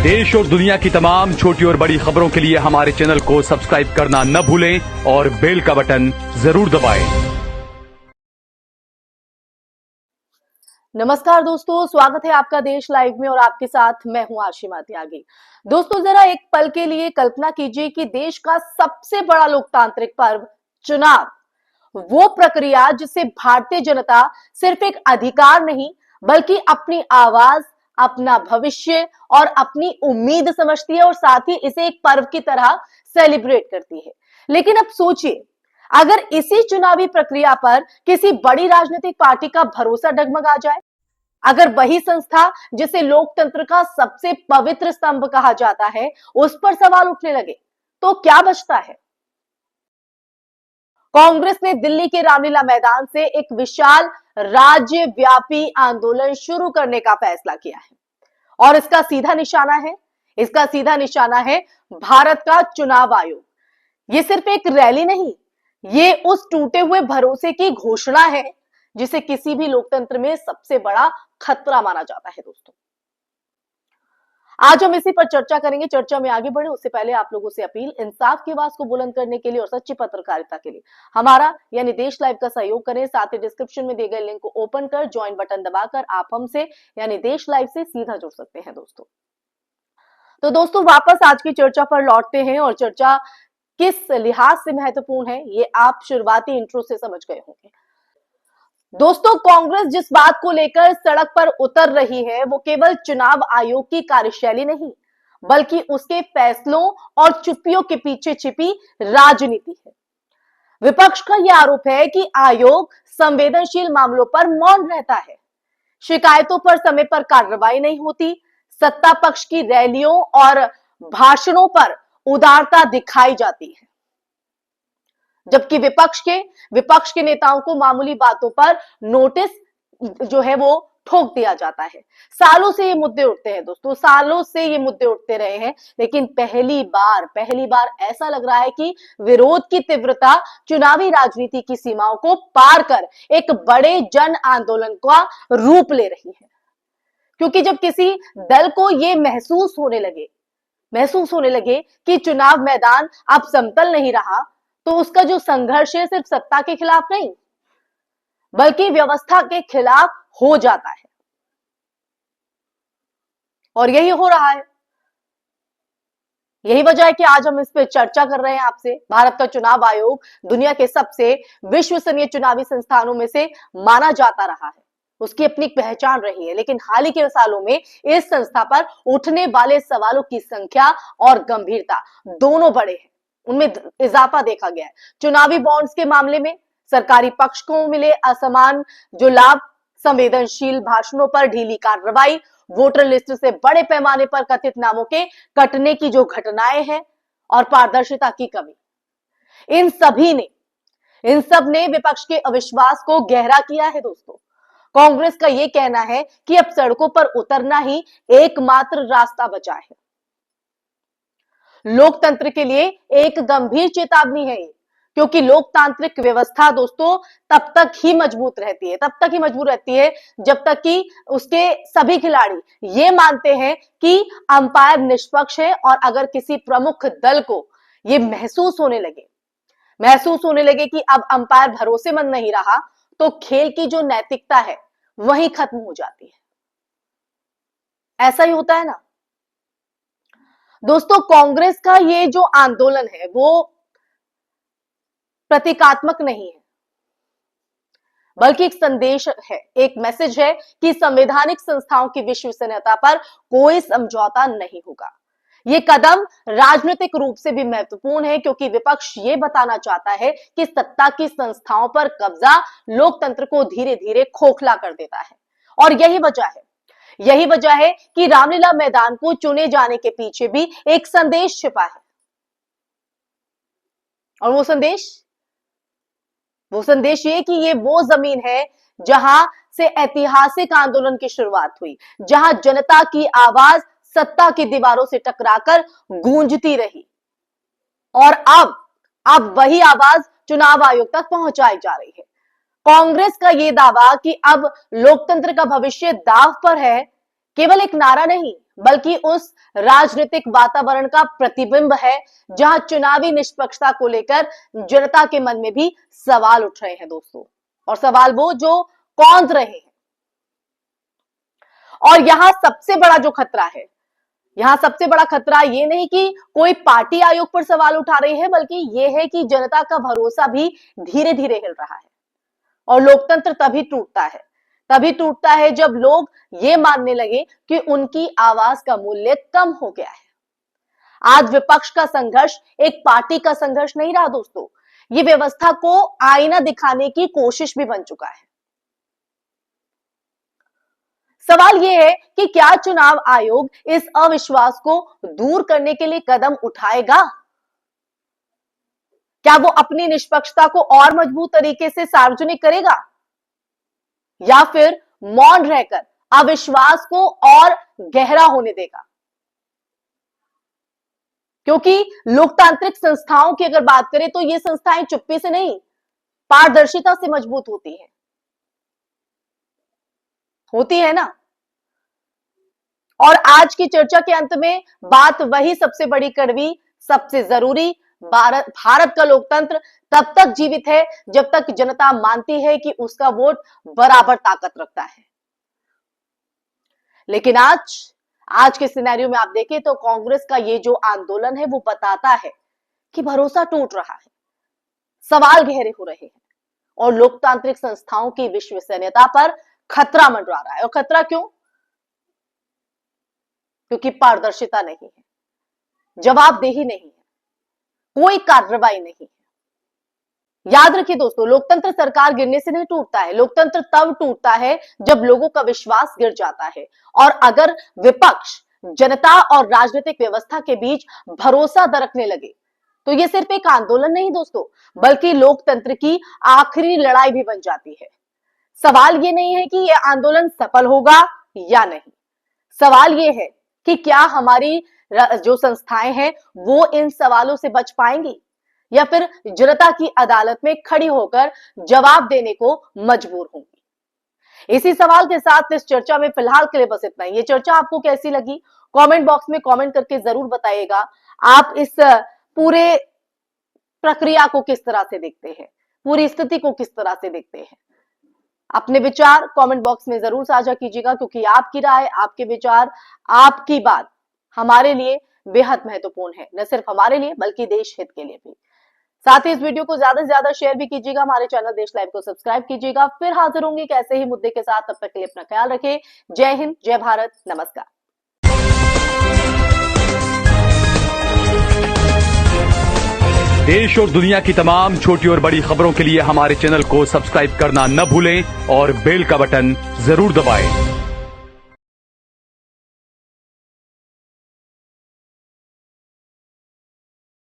देश और दुनिया की तमाम छोटी और बड़ी खबरों के लिए हमारे चैनल को सब्सक्राइब करना न भूलें और बेल का बटन जरूर दबाएं। नमस्कार दोस्तों, स्वागत है आपका देश लाइव में और आपके साथ मैं हूं आशिमा त्यागी। दोस्तों, जरा एक पल के लिए कल्पना कीजिए कि देश का सबसे बड़ा लोकतांत्रिक पर्व चुनाव, वो प्रक्रिया जिसे भारतीय जनता सिर्फ एक अधिकार नहीं बल्कि अपनी आवाज, अपना भविष्य और अपनी उम्मीद समझती है और साथ ही इसे एक पर्व की तरह सेलिब्रेट करती है। लेकिन अब सोचिए, अगर इसी चुनावी प्रक्रिया पर किसी बड़ी राजनीतिक पार्टी का भरोसा डगमगा जाए, अगर वही संस्था जिसे लोकतंत्र का सबसे पवित्र स्तंभ कहा जाता है उस पर सवाल उठने लगे, तो क्या बचता है? कांग्रेस ने दिल्ली के रामलीला मैदान से एक विशाल राज्यव्यापी आंदोलन शुरू करने का फैसला किया है और इसका सीधा निशाना है भारत का चुनाव आयोग। ये सिर्फ एक रैली नहीं, ये उस टूटे हुए भरोसे की घोषणा है जिसे किसी भी लोकतंत्र में सबसे बड़ा खतरा माना जाता है। दोस्तों, आज हम इसी पर चर्चा करेंगे। चर्चा में आगे बढ़े उससे पहले आप लोगों से अपील, इंसाफ की आवाज को बुलंद करने के लिए और सच्ची पत्रकारिता के लिए हमारा यानी देश लाइव का सहयोग करें। साथ ही डिस्क्रिप्शन में दिए गए लिंक को ओपन कर ज्वाइन बटन दबाकर आप हमसे यानी देश लाइव से सीधा जुड़ सकते हैं। दोस्तों वापस आज की चर्चा पर लौटते हैं और चर्चा किस लिहाज से महत्वपूर्ण है ये आप शुरुआती इंट्रो से समझ गए होंगे। दोस्तों, कांग्रेस जिस बात को लेकर सड़क पर उतर रही है वो केवल चुनाव आयोग की कार्यशैली नहीं बल्कि उसके फैसलों और चुप्पियों के पीछे छिपी राजनीति है। विपक्ष का यह आरोप है कि आयोग संवेदनशील मामलों पर मौन रहता है, शिकायतों पर समय पर कार्रवाई नहीं होती, सत्ता पक्ष की रैलियों और भाषणों पर उदारता दिखाई जाती है, जबकि विपक्ष के नेताओं को मामूली बातों पर नोटिस जो है वो ठोक दिया जाता है। सालों से ये मुद्दे उठते हैं दोस्तों, सालों से ये मुद्दे उठते रहे हैं, लेकिन पहली बार ऐसा लग रहा है कि विरोध की तीव्रता चुनावी राजनीति की सीमाओं को पार कर एक बड़े जन आंदोलन का रूप ले रही है। क्योंकि जब किसी दल को ये महसूस होने लगे कि चुनाव मैदान अब समतल नहीं रहा, तो उसका जो संघर्ष है सिर्फ सत्ता के खिलाफ नहीं बल्कि व्यवस्था के खिलाफ हो जाता है। और यही हो रहा है, यही वजह है कि आज हम इस पर चर्चा कर रहे हैं आपसे। भारत का चुनाव आयोग दुनिया के सबसे विश्वसनीय चुनावी संस्थानों में से माना जाता रहा है, उसकी अपनी पहचान रही है, लेकिन हाल ही के सालों में इस संस्था पर उठने वाले सवालों की संख्या और गंभीरता दोनों बढ़े हैं, उनमें इजाफा देखा गया है। चुनावी बॉन्ड्स के मामले में सरकारी पक्ष को मिले असमान जो लाभ, संवेदनशील भाषणों पर ढीली कार्रवाई, वोटर लिस्ट से बड़े पैमाने पर कथित नामों के कटने की जो घटनाएं हैं और पारदर्शिता की कमी, इन सब ने विपक्ष के अविश्वास को गहरा किया है। दोस्तों, कांग्रेस का यह कहना है कि अब सड़कों पर उतरना ही एकमात्र रास्ता बचा है। लोकतंत्र के लिए एक गंभीर चेतावनी है ये, क्योंकि लोकतांत्रिक व्यवस्था दोस्तों तब तक ही मजबूत रहती है जब तक कि उसके सभी खिलाड़ी ये मानते हैं कि अंपायर निष्पक्ष है। और अगर किसी प्रमुख दल को ये महसूस होने लगे कि अब अंपायर भरोसेमंद नहीं रहा, तो खेल की जो नैतिकता है वही खत्म हो जाती है। ऐसा ही होता है ना दोस्तों। कांग्रेस का ये जो आंदोलन है वो प्रतीकात्मक नहीं है बल्कि एक संदेश है, एक मैसेज है कि संवैधानिक संस्थाओं की विश्वसनीयता पर कोई समझौता नहीं होगा। ये कदम राजनीतिक रूप से भी महत्वपूर्ण है क्योंकि विपक्ष ये बताना चाहता है कि सत्ता की संस्थाओं पर कब्जा लोकतंत्र को धीरे धीरे खोखला कर देता है। और यही वजह है कि रामलीला मैदान को चुने जाने के पीछे भी एक संदेश छिपा है। और वो संदेश ये कि ये वो जमीन है जहां से ऐतिहासिक आंदोलन की शुरुआत हुई, जहां जनता की आवाज सत्ता की दीवारों से टकराकर गूंजती रही और अब वही आवाज चुनाव आयोग तक पहुंचाई जा रही है। कांग्रेस का यह दावा कि अब लोकतंत्र का भविष्य दांव पर है, केवल एक नारा नहीं बल्कि उस राजनीतिक वातावरण का प्रतिबिंब है जहां चुनावी निष्पक्षता को लेकर जनता के मन में भी सवाल उठ रहे हैं दोस्तों, और सवाल वो जो कौंध रहे हैं। और यहां सबसे बड़ा जो खतरा है, यहां सबसे बड़ा खतरा ये नहीं कि कोई पार्टी आयोग पर सवाल उठा रही है, बल्कि यह है कि जनता का भरोसा भी धीरे धीरे हिल रहा है। और लोकतंत्र तभी टूटता है जब लोग ये मानने लगे कि उनकी आवाज का मूल्य कम हो गया है। आज विपक्ष का संघर्ष एक पार्टी का संघर्ष नहीं रहा दोस्तों, ये व्यवस्था को आईना दिखाने की कोशिश भी बन चुका है। सवाल यह है कि क्या चुनाव आयोग इस अविश्वास को दूर करने के लिए कदम उठाएगा? क्या वो अपनी निष्पक्षता को और मजबूत तरीके से सार्वजनिक करेगा, या फिर मौन रहकर अविश्वास को और गहरा होने देगा? क्योंकि लोकतांत्रिक संस्थाओं की अगर बात करें तो ये संस्थाएं चुप्पी से नहीं, पारदर्शिता से मजबूत होती है ना। और आज की चर्चा के अंत में बात वही सबसे बड़ी कड़वी, सबसे जरूरी, भारत का लोकतंत्र तब तक जीवित है जब तक जनता मानती है कि उसका वोट बराबर ताकत रखता है। लेकिन आज के सिनेरियो में आप देखें तो कांग्रेस का ये जो आंदोलन है वो बताता है कि भरोसा टूट रहा है, सवाल गहरे हो रहे हैं और लोकतांत्रिक संस्थाओं की विश्वसनीयता पर खतरा मंडरा रहा है। और खतरा क्यों? क्योंकि पारदर्शिता नहीं है, जवाबदेही नहीं है, कोई कार्रवाई नहीं है। याद रखिए दोस्तों, लोकतंत्र सरकार गिरने से नहीं टूटता है, लोकतंत्र तब टूटता है जब लोगों का विश्वास गिर जाता है। और अगर विपक्ष जनता और राजनीतिक व्यवस्था के बीच भरोसा दरकने लगे तो यह सिर्फ एक आंदोलन नहीं दोस्तों, बल्कि लोकतंत्र की आखिरी लड़ाई भी बन जाती है। सवाल यह नहीं है कि यह आंदोलन सफल होगा या नहीं, सवाल यह है कि क्या हमारी जो संस्थाएं हैं वो इन सवालों से बच पाएंगी या फिर जनता की अदालत में खड़ी होकर जवाब देने को मजबूर होंगी। इसी सवाल के साथ इस चर्चा में फिलहाल के लिए बस इतना ही। ये चर्चा आपको कैसी लगी कमेंट बॉक्स में कमेंट करके जरूर बताइएगा। आप इस पूरे प्रक्रिया को किस तरह से देखते हैं, पूरी स्थिति को किस तरह से देखते हैं? अपने विचार कमेंट बॉक्स में जरूर साझा कीजिएगा, क्योंकि आपकी राय, आपके विचार, आपकी बात हमारे लिए बेहद महत्वपूर्ण है, न सिर्फ हमारे लिए बल्कि देश हित के लिए भी। साथ ही इस वीडियो को ज्यादा से ज्यादा शेयर भी कीजिएगा, हमारे चैनल देश लाइव को सब्सक्राइब कीजिएगा। फिर हाजिर होंगे एक ऐसे ही मुद्दे के साथ, तब तक के लिए अपना ख्याल रखें। जय हिंद, जय भारत, नमस्कार। देश और दुनिया की तमाम छोटी और बड़ी खबरों के लिए हमारे चैनल को सब्सक्राइब करना न भूलें और बेल का बटन जरूर दबाएं।